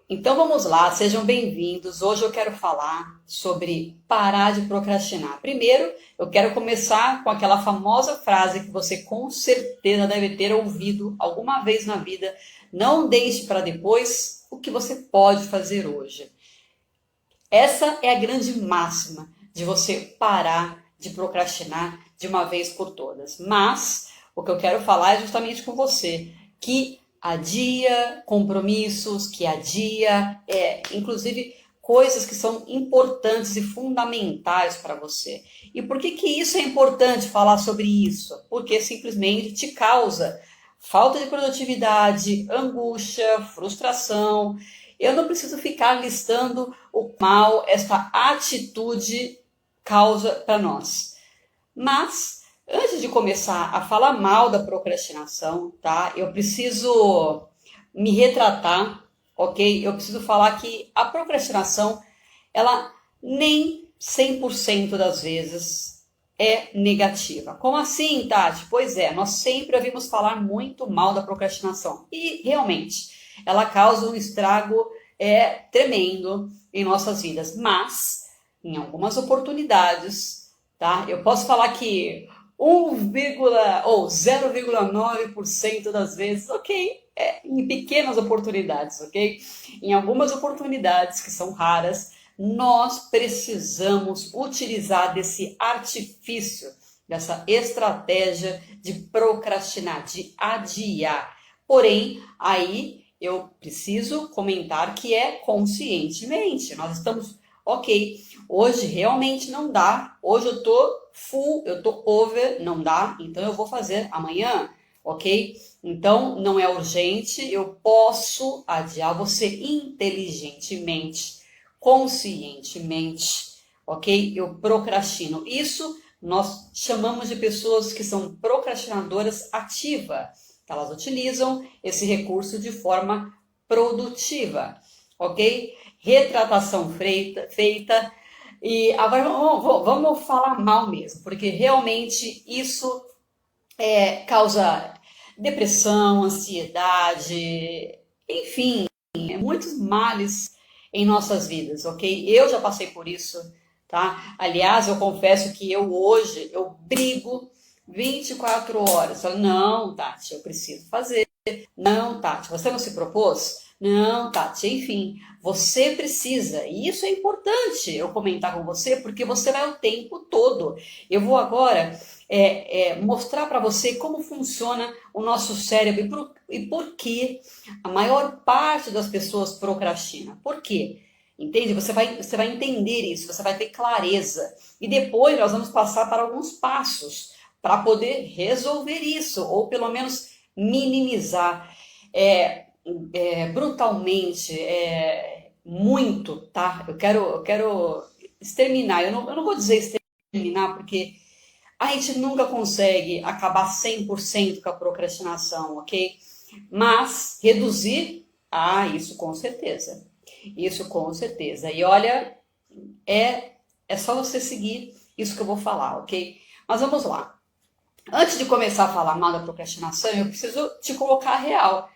Então vamos lá, sejam bem-vindos. Hoje eu quero falar sobre parar de procrastinar. Primeiro, eu quero começar com aquela famosa frase que você com certeza deve ter ouvido alguma vez na vida: não deixe para depois o que você pode fazer hoje. Essa é a grande máxima de você parar de procrastinar de uma vez por todas. Mas o que eu quero falar é justamente com você, que adia compromissos, que adia, inclusive coisas que são importantes e fundamentais para você. E por que isso é importante falar sobre isso? Porque simplesmente te causa falta de produtividade, angústia, frustração. Eu não preciso ficar listando o mal esta atitude causa para nós. Mas, antes de começar a falar mal da procrastinação, tá? Eu preciso me retratar, ok? Eu preciso falar que a procrastinação, ela nem 100% das vezes é negativa. Como assim, Tati? Pois é, nós sempre ouvimos falar muito mal da procrastinação. E, realmente, ela causa um estrago tremendo em nossas vidas. Mas, em algumas oportunidades, tá? Eu posso falar que 1, ou 0,9% das vezes, ok, em pequenas oportunidades, ok? Em algumas oportunidades que são raras, nós precisamos utilizar desse artifício, dessa estratégia de procrastinar, de adiar. Porém, aí eu preciso comentar que é conscientemente. Nós estamos, ok, hoje realmente não dá, hoje eu tô full, eu tô over, não dá, então eu vou fazer amanhã, ok? Então não é urgente, eu posso adiar você inteligentemente, conscientemente, ok? Eu procrastino. Isso nós chamamos de pessoas que são procrastinadoras ativas. Elas utilizam esse recurso de forma produtiva, ok? Retratação feita. E agora vamos falar mal mesmo, porque realmente isso causa depressão, ansiedade, enfim, muitos males em nossas vidas, ok? Eu já passei por isso, tá? Aliás, eu confesso que hoje eu brigo 24 horas. Falo, não, Tati, eu preciso fazer. Não, Tati, você não se propôs? Não, Tati, enfim, você precisa. E isso é importante eu comentar com você, porque você vai o tempo todo. Eu vou agora mostrar para você como funciona o nosso cérebro e por que a maior parte das pessoas procrastina. Por quê? Entende? Você vai entender isso, você vai ter clareza. E depois nós vamos passar para alguns passos para poder resolver isso, ou pelo menos minimizar brutalmente, muito, tá? Eu quero exterminar, eu não vou dizer exterminar, porque a gente nunca consegue acabar 100% com a procrastinação, ok? Mas reduzir, isso com certeza. Isso com certeza. E olha, é só você seguir isso que eu vou falar, ok? Mas vamos lá. Antes de começar a falar mal da procrastinação, eu preciso te colocar a real.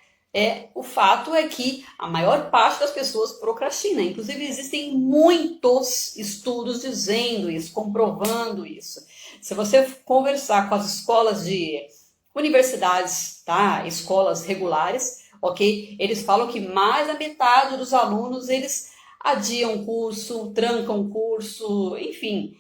O fato é que a maior parte das pessoas procrastina. Inclusive, existem muitos estudos dizendo isso, comprovando isso. Se você conversar com as escolas de universidades, tá? Escolas regulares, ok? Eles falam que mais da metade dos alunos, eles adiam curso, trancam curso, enfim,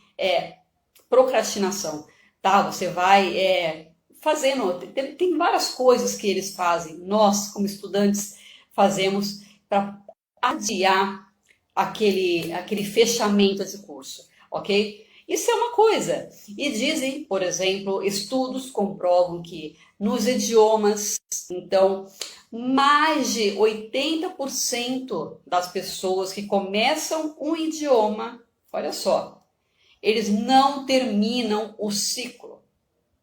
procrastinação, tá? Você vai fazendo, tem várias coisas que eles fazem, nós como estudantes fazemos para adiar aquele fechamento desse curso, ok? Isso é uma coisa. E dizem, por exemplo, estudos comprovam que nos idiomas, então, mais de 80% das pessoas que começam um idioma, olha só, eles não terminam o ciclo.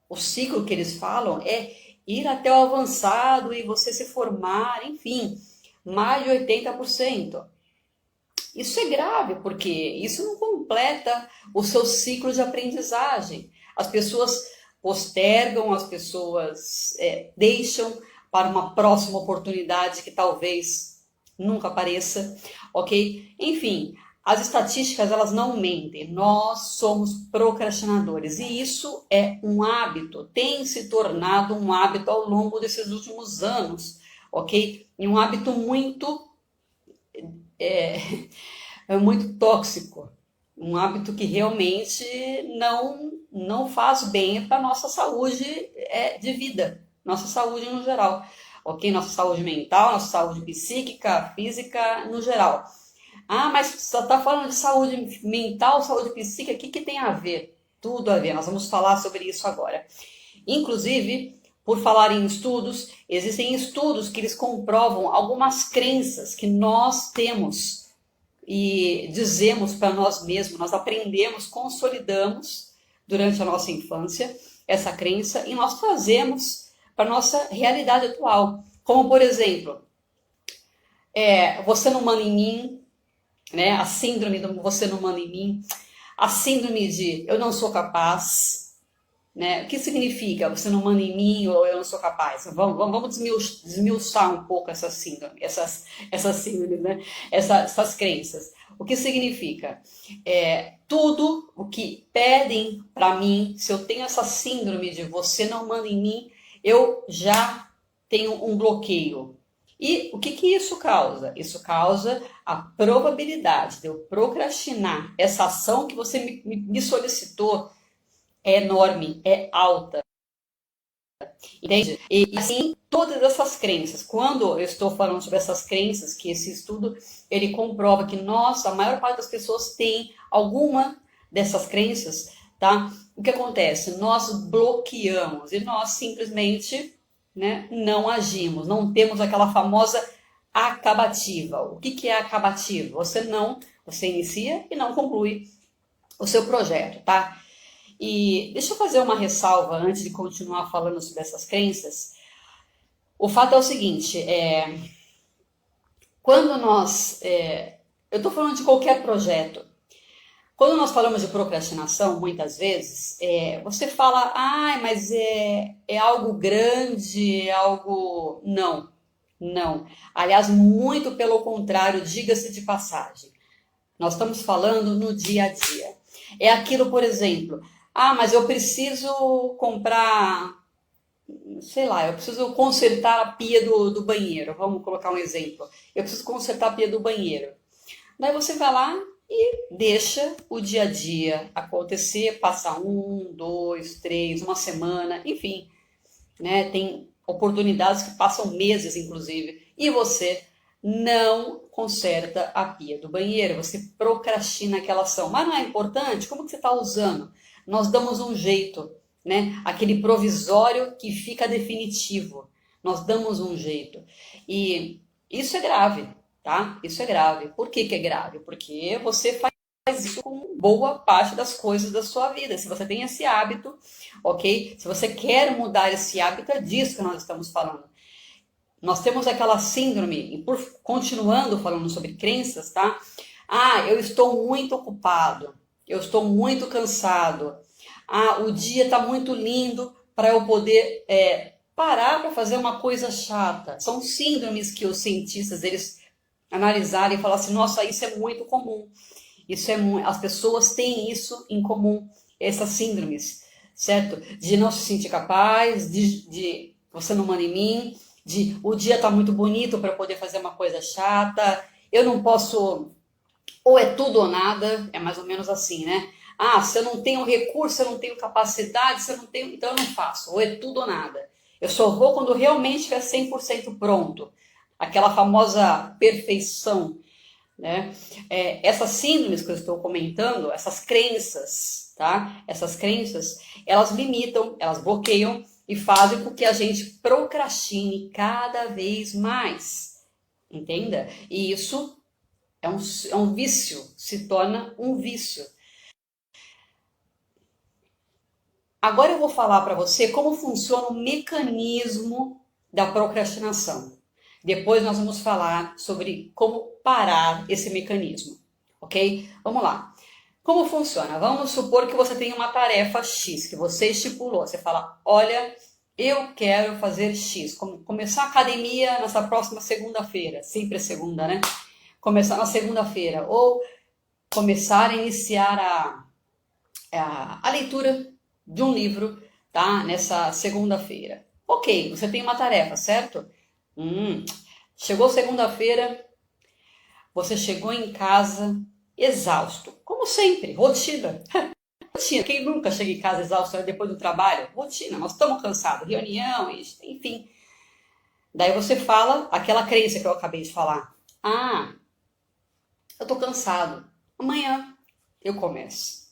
O ciclo que eles falam é ir até o avançado e você se formar, enfim, mais de 80%. Isso é grave, porque isso não completa o seu ciclo de aprendizagem. As pessoas postergam, as pessoas deixam para uma próxima oportunidade que talvez nunca apareça, ok? Enfim, as estatísticas, elas não mentem, nós somos procrastinadores e isso é um hábito, tem se tornado um hábito ao longo desses últimos anos, ok? E um hábito muito tóxico, um hábito que realmente não faz bem para a nossa saúde de vida, nossa saúde no geral, ok? Nossa saúde mental, nossa saúde psíquica, física no geral. Ah, mas você está falando de saúde mental, saúde psíquica, o que tem a ver? Tudo a ver, nós vamos falar sobre isso agora. Inclusive, por falar em estudos, existem estudos que eles comprovam algumas crenças que nós temos e dizemos para nós mesmos, nós aprendemos, consolidamos durante a nossa infância essa crença e nós trazemos para a nossa realidade atual. Como, por exemplo, você não manda em mim, né? A síndrome do você não manda em mim, a síndrome de eu não sou capaz, né? O que significa você não manda em mim ou eu não sou capaz? Vamos desmiuçar um pouco essa síndrome, essas síndromes, né? Essas crenças. O que significa? Tudo o que pedem para mim, se eu tenho essa síndrome de você não manda em mim, eu já tenho um bloqueio. E o que isso causa? Isso causa a probabilidade de eu procrastinar essa ação que você me solicitou é enorme, é alta. Entende? E assim, todas essas crenças, quando eu estou falando sobre essas crenças, que esse estudo, ele comprova que, nossa, a maior parte das pessoas tem alguma dessas crenças, tá? O que acontece? Nós bloqueamos e nós simplesmente, né, não agimos, não temos aquela famosa acabativa. O que é acabativa? Você inicia e não conclui o seu projeto, tá? E deixa eu fazer uma ressalva antes de continuar falando sobre essas crenças. O fato é o seguinte, quando nós... eu estou falando de qualquer projeto. Quando nós falamos de procrastinação, muitas vezes, você fala, mas é algo grande, é algo... Não. Aliás, muito pelo contrário, diga-se de passagem. Nós estamos falando no dia a dia. É aquilo, por exemplo... mas eu preciso comprar, sei lá, eu preciso consertar a pia do banheiro. Vamos colocar um exemplo. Eu preciso consertar a pia do banheiro. Daí você vai lá e deixa o dia a dia acontecer, passa 1, 2, 3, uma semana, enfim. Né? Tem oportunidades que passam meses, inclusive. E você não conserta a pia do banheiro. Você procrastina aquela ação. Mas não é importante? Como que você está usando? Nós damos um jeito, né? Aquele provisório que fica definitivo. Nós damos um jeito. E isso é grave, tá? Isso é grave. Por que é grave? Porque você faz isso com boa parte das coisas da sua vida. Se você tem esse hábito, ok? Se você quer mudar esse hábito, é disso que nós estamos falando. Nós temos aquela síndrome, e continuando falando sobre crenças, tá? Eu estou muito ocupado. Eu estou muito cansado. O dia está muito lindo para eu poder parar para fazer uma coisa chata. São síndromes que os cientistas eles analisaram e falaram assim, nossa, isso é muito comum. As pessoas têm isso em comum, essas síndromes, certo? De não se sentir capaz, de você não manda em mim, de o dia está muito bonito para eu poder fazer uma coisa chata, eu não posso... Ou é tudo ou nada, é mais ou menos assim, né? Se eu não tenho recurso, se eu não tenho capacidade, se eu não tenho, então eu não faço. Ou é tudo ou nada. Eu só vou quando realmente estiver 100% pronto. Aquela famosa perfeição, né? Essas síndromes que eu estou comentando, essas crenças, tá? Essas crenças, elas limitam, elas bloqueiam e fazem com que a gente procrastine cada vez mais. Entenda? E isso... É um vício, se torna um vício. Agora eu vou falar para você como funciona o mecanismo da procrastinação. Depois nós vamos falar sobre como parar esse mecanismo, ok? Vamos lá. Como funciona? Vamos supor que você tem uma tarefa X, que você estipulou. Você fala, olha, Eu quero fazer X, começar a academia nessa próxima segunda-feira, sempre é segunda, né? Começar na segunda-feira, ou começar a iniciar a leitura de um livro, tá? Nessa segunda-feira. Ok, você tem uma tarefa, certo? Chegou segunda-feira, você chegou em casa exausto, como sempre, rotina. Rotina. Quem nunca chega em casa exausto depois do trabalho? Rotina, nós estamos cansados, reunião, enfim. Daí você fala aquela crença que eu acabei de falar. Ah, eu tô cansado. Amanhã eu começo.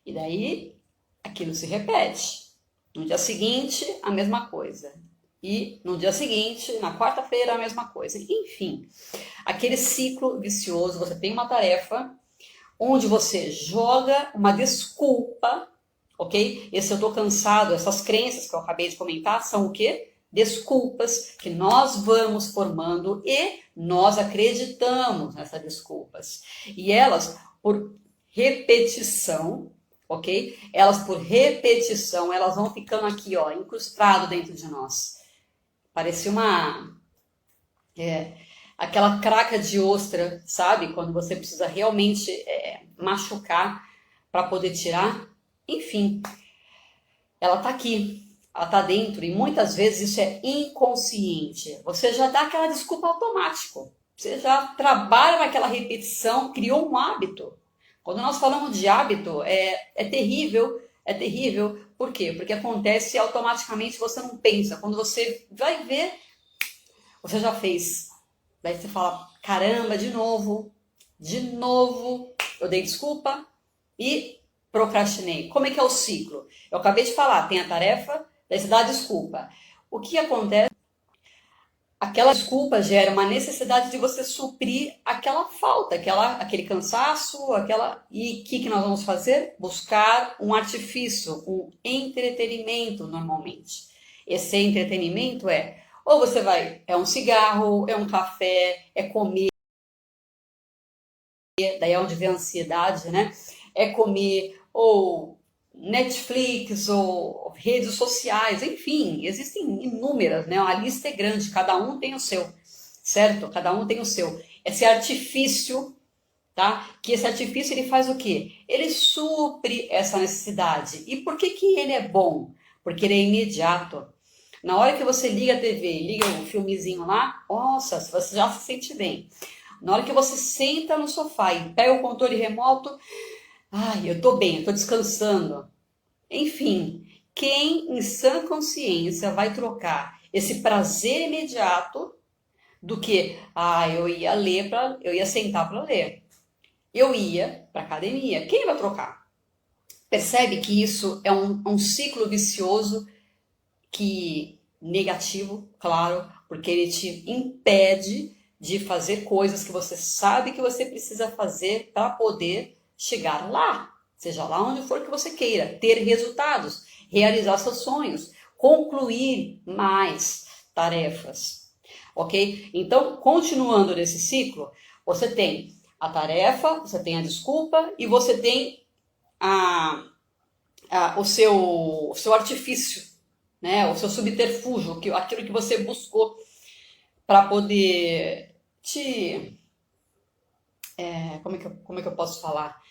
E daí aquilo se repete. No dia seguinte, a mesma coisa. E no dia seguinte, na quarta-feira, a mesma coisa. Enfim, aquele ciclo vicioso, você tem uma tarefa onde você joga uma desculpa, ok? Esse eu tô cansado, essas crenças que eu acabei de comentar são o quê? Desculpas que nós vamos formando e nós acreditamos nessas desculpas. E elas, por repetição, ok? Elas, por repetição, elas vão ficando aqui, ó, incrustado dentro de nós. Parecia aquela craca de ostra, sabe? Quando você precisa realmente machucar para poder tirar. Enfim, ela tá aqui, ela tá dentro e muitas vezes isso é inconsciente. Você já dá aquela desculpa automático. Você já trabalha naquela repetição, criou um hábito. Quando nós falamos de hábito, é terrível, é terrível. Por quê? Porque acontece automaticamente, você não pensa. Quando você vai ver, você já fez. Daí você fala, caramba, de novo, eu dei desculpa e procrastinei. Como é que é o ciclo? Eu acabei de falar, tem a tarefa, daí você dá a desculpa. O que acontece? Aquela desculpa gera uma necessidade de você suprir aquela falta, aquele cansaço, E o que nós vamos fazer? Buscar um artifício, um entretenimento normalmente. Esse entretenimento ou você vai, é um cigarro, é um café, é comer, daí é onde vem a ansiedade, né? É comer, ou Netflix, ou redes sociais, enfim, existem inúmeras, né? A lista é grande, cada um tem o seu, certo? Cada um tem o seu. Esse artifício, tá? Que esse artifício ele faz o quê? Ele supre essa necessidade. E por que que ele é bom? Porque ele é imediato. Na hora que você liga a TV, liga o filmezinho lá, nossa, você já se sente bem. Na hora que você senta no sofá e pega o controle remoto, ai, eu tô bem, eu tô descansando. Enfim, quem em sã consciência vai trocar esse prazer imediato do que, eu ia sentar para ler. Eu ia para academia. Quem vai trocar? Percebe que isso é um ciclo vicioso que negativo, claro, porque ele te impede de fazer coisas que você sabe que você precisa fazer para poder chegar lá, seja lá onde for que você queira, ter resultados, realizar seus sonhos, concluir mais tarefas, ok? Então, continuando nesse ciclo, você tem a tarefa, você tem a desculpa e você tem o seu artifício, né? O seu subterfúgio, aquilo que você buscou para poder como é que eu posso falar?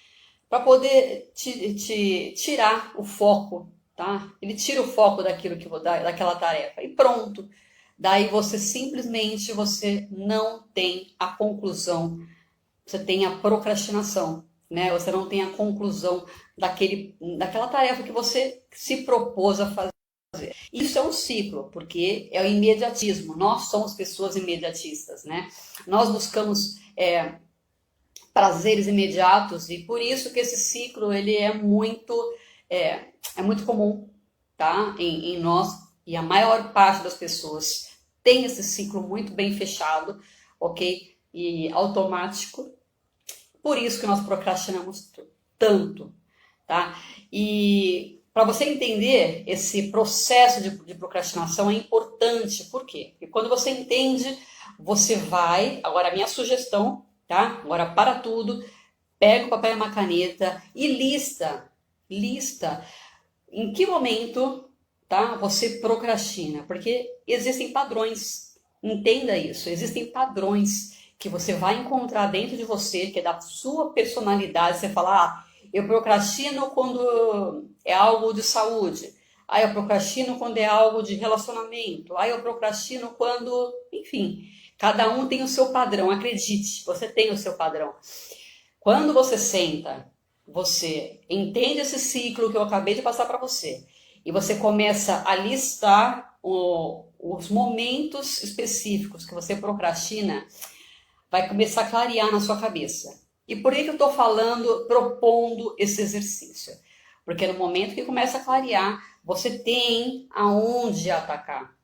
Para poder te tirar o foco, tá? Ele tira o foco daquela tarefa e pronto. Daí você não tem a conclusão, você tem a procrastinação, né? Você não tem a conclusão daquela tarefa que você se propôs a fazer. Isso é um ciclo, porque é o imediatismo. Nós somos pessoas imediatistas, né? Nós buscamos prazeres imediatos e por isso que esse ciclo ele é muito comum, tá? Em nós e a maior parte das pessoas tem esse ciclo muito bem fechado, ok? E automático. Por isso que nós procrastinamos tanto, tá? E para você entender esse processo de procrastinação é importante. Por quê? Porque quando você entende, você vai. Agora, a minha sugestão, tá? Agora, para tudo, pega o papel e uma caneta e lista em que momento tá? Você procrastina, porque existem padrões. Entenda isso, existem padrões que você vai encontrar dentro de você, que é da sua personalidade. Você fala, eu procrastino quando é algo de saúde. Eu procrastino quando é algo de relacionamento. Eu procrastino quando, enfim, cada um tem o seu padrão. Acredite, você tem o seu padrão. Quando você senta, você entende esse ciclo que eu acabei de passar para você, e você começa a listar os momentos específicos que você procrastina, vai começar a clarear na sua cabeça. E por que eu estou falando, propondo esse exercício? Porque no momento que começa a clarear, você tem aonde atacar.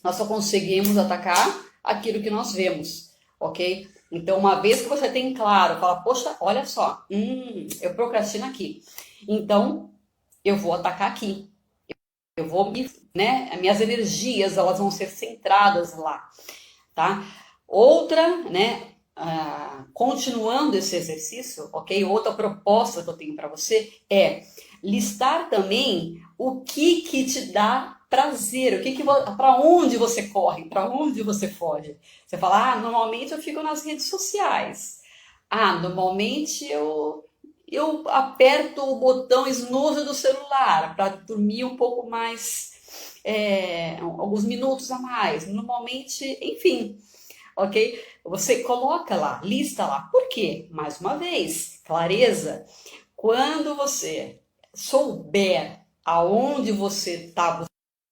Nós só conseguimos atacar aquilo que nós vemos, ok? Então, uma vez que você tem claro, fala, poxa, olha só, eu procrastino aqui. Então, eu vou atacar aqui. Eu vou, né? Minhas energias, elas vão ser centradas lá, tá? Outra, né? Continuando esse exercício, ok? Outra proposta que eu tenho para você é listar também o que te dá prazer, para onde você corre, para onde você foge. Você fala, normalmente eu fico nas redes sociais. Normalmente eu aperto o botão snooze do celular para dormir um pouco mais, alguns minutos a mais. Normalmente, enfim, ok? Você coloca lá, lista lá. Por quê? Mais uma vez, clareza. Quando você souber aonde você está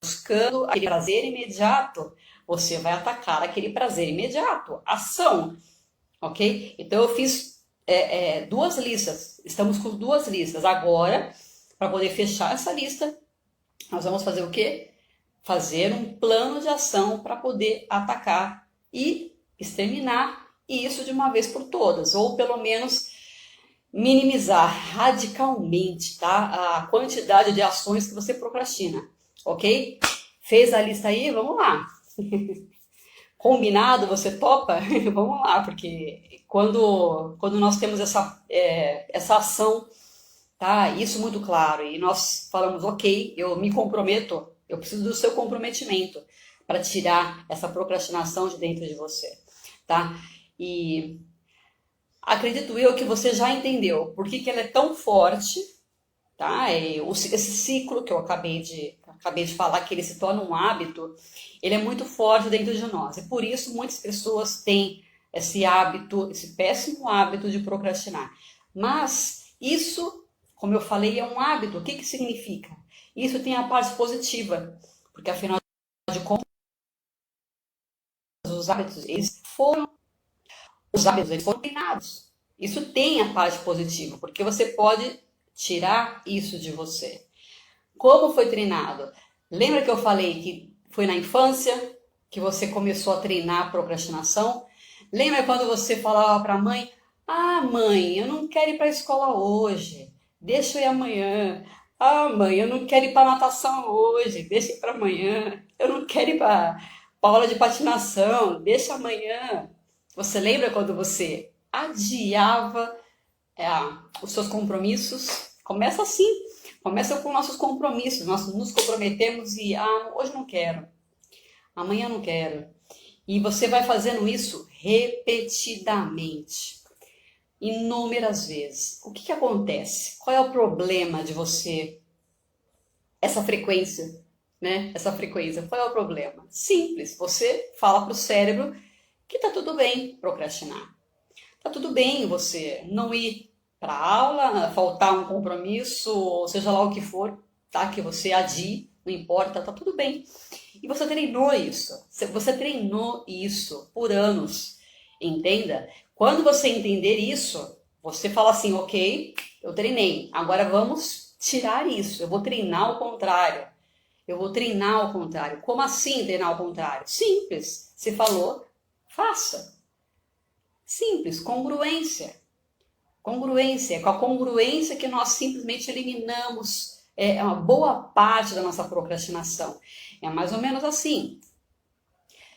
buscando aquele prazer imediato, você vai atacar aquele prazer imediato. Ação, ok? Então eu fiz duas listas. Estamos com duas listas. Agora, para poder fechar essa lista, nós vamos fazer o quê? Fazer um plano de ação para poder atacar e exterminar isso de uma vez por todas, ou pelo menos minimizar radicalmente, tá? A quantidade de ações que você procrastina, ok? Fez a lista aí? Vamos lá. Combinado? Você topa? Vamos lá, porque quando nós temos essa ação, tá? Isso muito claro, e nós falamos, ok, eu me comprometo, eu preciso do seu comprometimento para tirar essa procrastinação de dentro de você, tá? E acredito eu que você já entendeu por que ela é tão forte, tá? Esse ciclo que eu acabei de falar, que ele se torna um hábito, ele é muito forte dentro de nós. E por isso muitas pessoas têm esse hábito, esse péssimo hábito de procrastinar. Mas isso, como eu falei, é um hábito. O que significa? Isso tem a parte positiva, porque afinal de contas, os hábitos, eles foram treinados. Isso tem a parte positiva, porque você pode tirar isso de você. Como foi treinado? Lembra que eu falei que foi na infância que você começou a treinar a procrastinação? Lembra quando você falava para a mãe, mãe, eu não quero ir para a escola hoje, deixa eu ir amanhã. Mãe, eu não quero ir para natação hoje, deixa eu ir para amanhã. Eu não quero ir para aula de patinação, deixa amanhã. Você lembra quando você adiava os seus compromissos? Começa assim, começa com nossos compromissos. Nós nos comprometemos e hoje não quero, amanhã não quero. E você vai fazendo isso repetidamente, inúmeras vezes. O que acontece? Qual é o problema de você? Essa frequência, né? Essa frequência, qual é o problema? Simples, você fala para o cérebro que tá tudo bem procrastinar. Tá tudo bem você não ir para aula, faltar um compromisso, ou seja lá o que for, tá? Que você adie, não importa, tá tudo bem. E você treinou isso. Você treinou isso por anos. Entenda? Quando você entender isso, você fala assim, ok, eu treinei, agora vamos tirar isso. Eu vou treinar ao contrário. Eu vou treinar ao contrário. Como assim treinar ao contrário? Simples. Você falou, faça. Simples, congruência. Congruência. É com a congruência que nós simplesmente eliminamos uma boa parte da nossa procrastinação. É mais ou menos assim.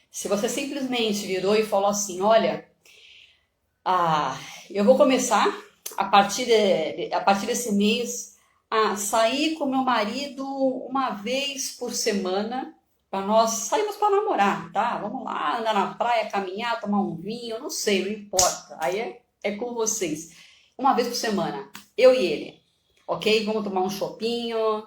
Se você simplesmente virou e falou assim, olha, eu vou começar a partir desse mês sair com meu marido uma vez por semana, para nós sairmos para namorar, tá? Vamos lá, andar na praia, caminhar, tomar um vinho, não sei, não importa. Aí é com vocês. Uma vez por semana, eu e ele, ok? Vamos tomar um chopinho.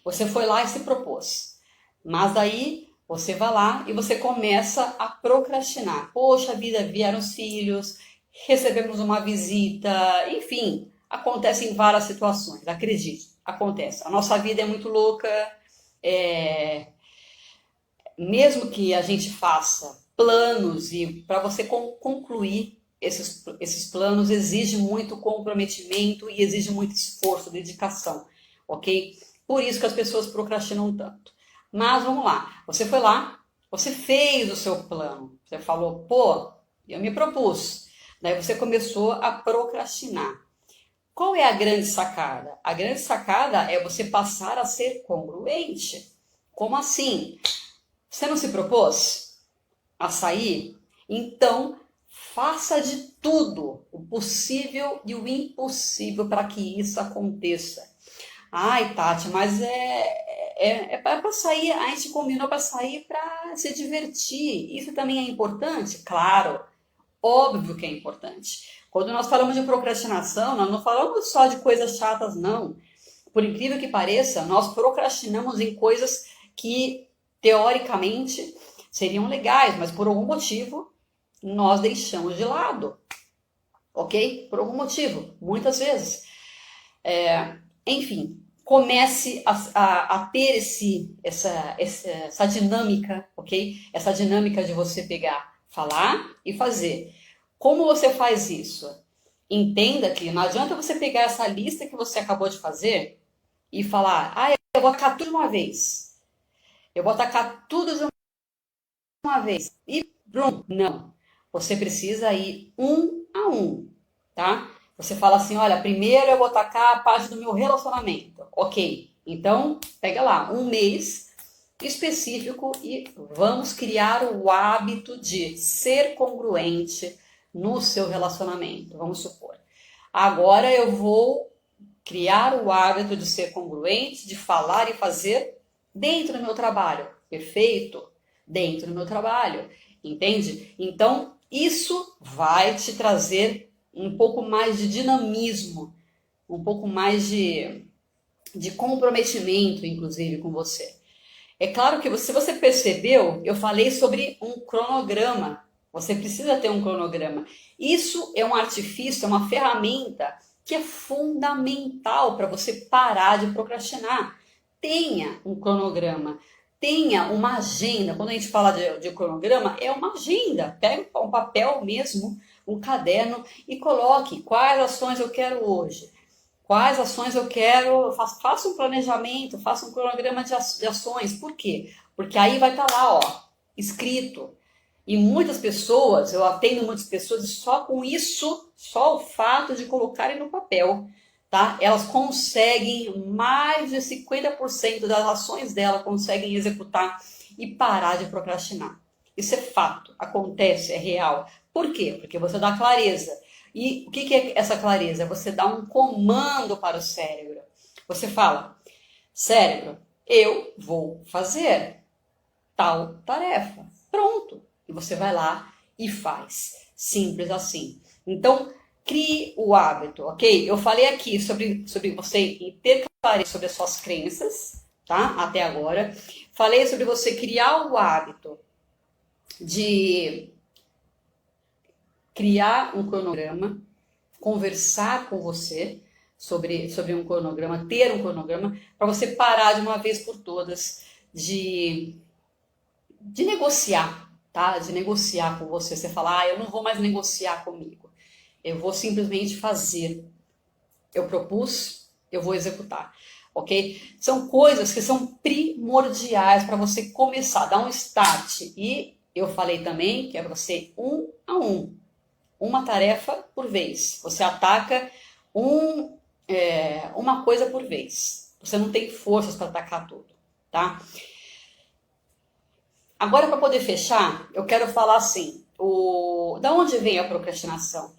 Você foi lá e se propôs. Mas daí você vai lá e você começa a procrastinar. Poxa vida, vieram os filhos, recebemos uma visita, enfim, acontecem várias situações, acredite, acontece. A nossa vida é muito louca, mesmo que a gente faça planos e para você concluir esses planos exige muito comprometimento e exige muito esforço, dedicação, ok? Por isso que as pessoas procrastinam tanto. Mas vamos lá, você foi lá, você fez o seu plano, você falou, pô, eu me propus. Daí você começou a procrastinar. Qual é a grande sacada? A grande sacada é você passar a ser congruente. Como assim? Você não se propôs a sair? Então, faça de tudo, o possível e o impossível para que isso aconteça. Ai, Tati, mas é para sair, a gente combinou para sair para se divertir. Isso também é importante? Claro, óbvio que é importante. Quando nós falamos de procrastinação, nós não falamos só de coisas chatas, não. Por incrível que pareça, nós procrastinamos em coisas que, teoricamente, seriam legais, mas por algum motivo nós deixamos de lado. Ok? Por algum motivo, muitas vezes. Enfim, comece a ter essa dinâmica, ok? Essa dinâmica de você pegar, falar e fazer. Como você faz isso? Entenda que não adianta você pegar essa lista que você acabou de fazer e falar, eu vou atacar tudo de uma vez. Eu vou atacar tudo de uma vez. E pronto. Não. Você precisa ir um a um, tá? Você fala assim, olha, primeiro eu vou atacar a parte do meu relacionamento. Ok, então pega lá, um mês específico e vamos criar o hábito de ser congruente no seu relacionamento. Vamos supor. Agora eu vou criar o hábito de ser congruente, de falar e fazer dentro do meu trabalho. Perfeito? Dentro do meu trabalho. Entende? Então, isso vai te trazer um pouco mais de dinamismo, um pouco mais de comprometimento, inclusive, com você. É claro que se você percebeu, eu falei sobre um cronograma. Você precisa ter um cronograma. Isso é um artifício, é uma ferramenta que é fundamental para você parar de procrastinar. Tenha um cronograma, tenha uma agenda. Quando a gente fala de cronograma, é uma agenda. Pega um papel mesmo, um caderno e coloque quais ações eu quero hoje. Quais ações eu quero, faça um planejamento, faça um cronograma de ações. Por quê? Porque aí vai estar lá, ó, escrito. E muitas pessoas, eu atendo muitas pessoas, e só com isso, só o fato de colocarem no papel, tá? Elas conseguem, mais de 50% das ações dela conseguem executar e parar de procrastinar. Isso é fato, acontece, é real. Por quê? Porque você dá clareza. E o que é essa clareza? Você dá um comando para o cérebro. Você fala, cérebro, eu vou fazer tal tarefa. Pronto. E você vai lá e faz. Simples assim. Então, crie o hábito, ok? Eu falei aqui sobre você ter clareza sobre as suas crenças, tá? Até agora. Falei sobre você criar o hábito de criar um cronograma, conversar com você sobre um cronograma, ter um cronograma, para você parar de uma vez por todas de negociar, tá? De negociar com você. Você fala, eu não vou mais negociar comigo. Eu vou simplesmente fazer. Eu propus, eu vou executar. Ok? São coisas que são primordiais para você começar, dar um start. E eu falei também que é para você um a um. Uma tarefa por vez. Você ataca uma coisa por vez. Você não tem forças para atacar tudo, tá? Agora, para poder fechar, eu quero falar assim, da onde vem a procrastinação?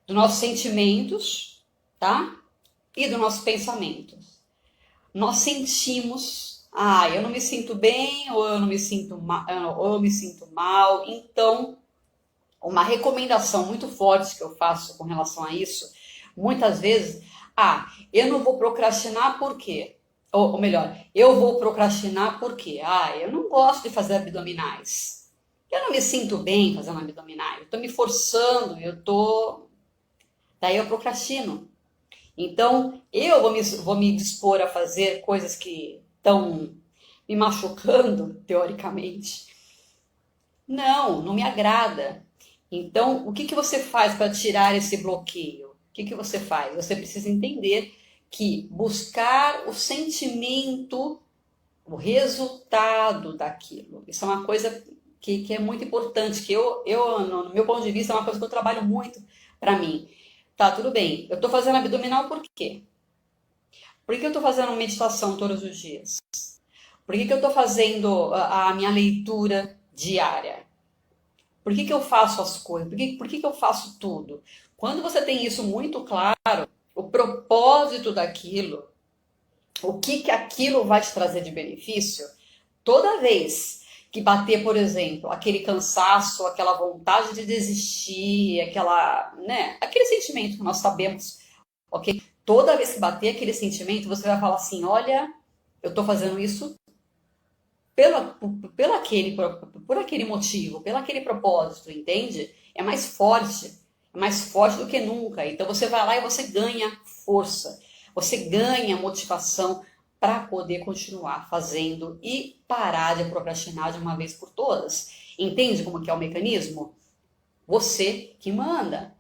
Dos nossos sentimentos, tá? e do nosso pensamento. Nós sentimos, eu não me sinto bem, ou eu não me sinto ou eu me sinto mal. Então, uma recomendação muito forte que eu faço com relação a isso, muitas vezes, eu não vou procrastinar por quê? Ou melhor, eu vou procrastinar porque, eu não gosto de fazer abdominais. Eu não me sinto bem fazendo abdominais. Eu estou me forçando, daí eu procrastino. Então, eu vou me dispor a fazer coisas que estão me machucando, teoricamente. Não me agrada. Então, o que você faz para tirar esse bloqueio? O que você faz? Você precisa entender que buscar o sentimento, o resultado daquilo, isso é uma coisa que é muito importante, que no meu ponto de vista, é uma coisa que eu trabalho muito para mim. Tá, tudo bem. Eu estou fazendo abdominal por quê? Por que eu estou fazendo meditação todos os dias? Por que eu estou fazendo a minha leitura diária? Por que eu faço as coisas? Por que eu faço tudo? Quando você tem isso muito claro, o propósito daquilo, o que aquilo vai te trazer de benefício, toda vez que bater, por exemplo, aquele cansaço, aquela vontade de desistir, aquele sentimento que nós sabemos, ok? Toda vez que bater aquele sentimento, você vai falar assim, olha, eu estou fazendo isso por aquele motivo, pelo aquele propósito, entende? É mais forte do que nunca. Então você vai lá e você ganha força, você ganha motivação para poder continuar fazendo e parar de procrastinar de uma vez por todas. Entende como que é o mecanismo? Você que manda.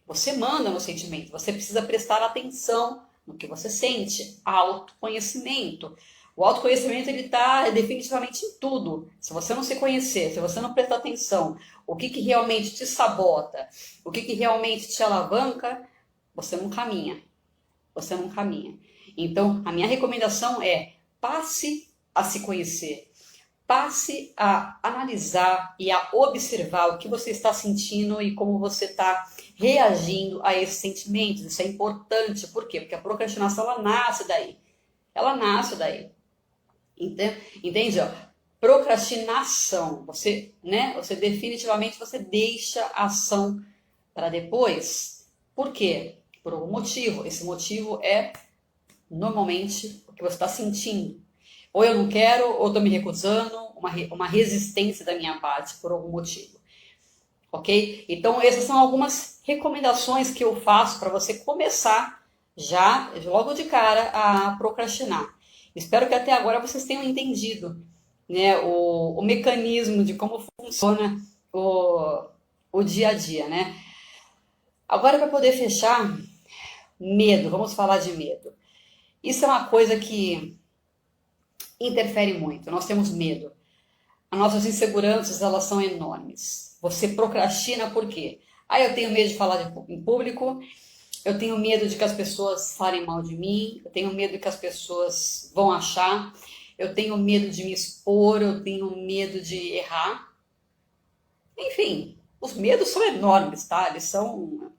Você manda no sentimento. Você precisa prestar atenção no que você sente. Autoconhecimento. O autoconhecimento ele está definitivamente em tudo. Se você não se conhecer, se você não prestar atenção, o que realmente te sabota, o que realmente te alavanca, você não caminha. Você não caminha. Então, a minha recomendação é passe a se conhecer. Passe a analisar e a observar o que você está sentindo e como você está reagindo a esses sentimentos. Isso é importante. Por quê? Porque a procrastinação, ela nasce daí. Ela nasce daí. Entende? Procrastinação. Você definitivamente você deixa a ação para depois. Por quê? Por algum motivo. Esse motivo é normalmente o que você está sentindo. Ou eu não quero, ou estou me recusando, uma resistência da minha parte por algum motivo. Ok? Então, essas são algumas recomendações que eu faço para você começar já, logo de cara, a procrastinar. Espero que até agora vocês tenham entendido, né, o mecanismo de como funciona o dia a dia, né? Agora, para poder fechar, medo. Vamos falar de medo. Isso é uma coisa que interfere muito. Nós temos medo. As nossas inseguranças, elas são enormes. Você procrastina por quê? Eu tenho medo de falar em público, eu tenho medo de que as pessoas falem mal de mim, eu tenho medo que as pessoas vão achar, eu tenho medo de me expor, eu tenho medo de errar. Enfim, os medos são enormes, tá? Eles são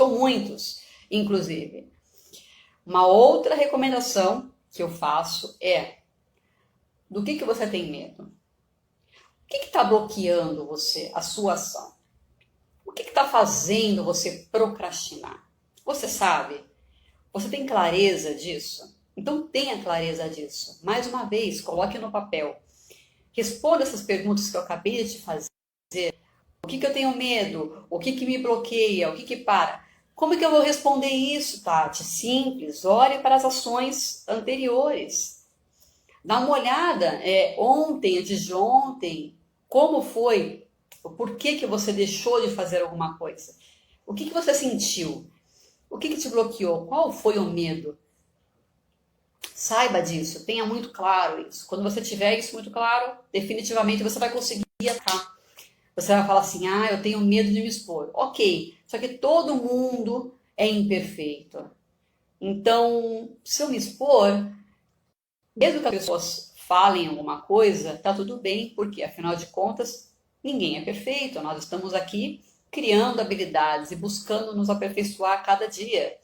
muitos, inclusive. Uma outra recomendação que eu faço é: do que você tem medo? O que está bloqueando você, a sua ação? O que está fazendo você procrastinar? Você sabe? Você tem clareza disso? Então tenha clareza disso. Mais uma vez, coloque no papel. Responda essas perguntas que eu acabei de te fazer. O que eu tenho medo? O que me bloqueia? O que para? Como que eu vou responder isso, Tati? Simples. Olhe para as ações anteriores. Dá uma olhada ontem, antes de ontem, como foi? Por que você deixou de fazer alguma coisa? O que você sentiu? O que te bloqueou? Qual foi o medo? Saiba disso, tenha muito claro isso. Quando você tiver isso muito claro, definitivamente você vai conseguir atacar. Você vai falar assim, eu tenho medo de me expor. Ok, só que todo mundo é imperfeito. Então, se eu me expor, mesmo que as pessoas falem alguma coisa, tá tudo bem, porque afinal de contas, ninguém é perfeito. Nós estamos aqui criando habilidades e buscando nos aperfeiçoar a cada dia.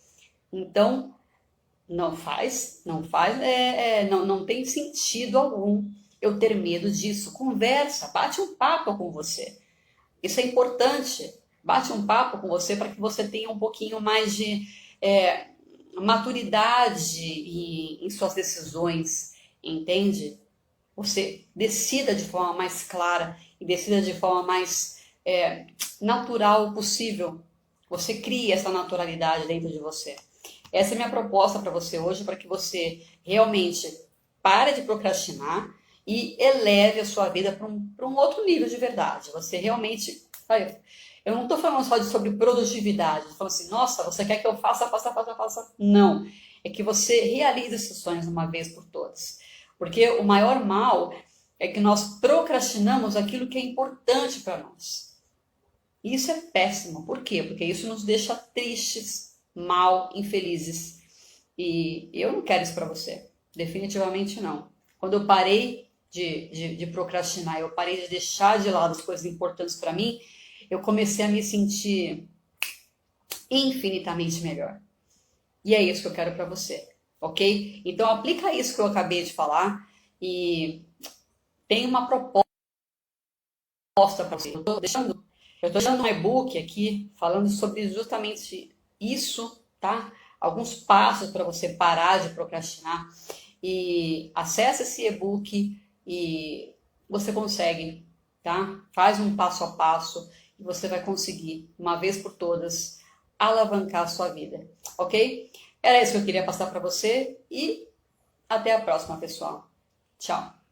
Então, não tem sentido algum eu ter medo disso. Conversa, bate um papo com você. Isso é importante. Bate um papo com você para que você tenha um pouquinho mais de maturidade em suas decisões, entende? Você decida de forma mais clara e decida de forma mais natural possível. Você crie essa naturalidade dentro de você. Essa é a minha proposta para você hoje, para que você realmente pare de procrastinar e eleve a sua vida para um outro nível de verdade. Você realmente... Eu não estou falando só sobre produtividade, estou falando assim, nossa, você quer que eu faça. Não, é que você realize esses sonhos uma vez por todas. Porque o maior mal é que nós procrastinamos aquilo que é importante para nós. E isso é péssimo. Por quê? Porque isso nos deixa tristes, mal, infelizes. E eu não quero isso para você. Definitivamente não. Quando eu parei de procrastinar, eu parei de deixar de lado as coisas importantes para mim, eu comecei a me sentir infinitamente melhor. E é isso que eu quero para você, ok? Então aplica isso que eu acabei de falar e tem uma proposta para você. Eu tô deixando um e-book aqui falando sobre justamente isso, tá? Alguns passos para você parar de procrastinar. E acessa esse e-book e você consegue, tá? Faz um passo a passo e você vai conseguir, uma vez por todas, alavancar a sua vida, ok? Era isso que eu queria passar para você e até a próxima, pessoal. Tchau!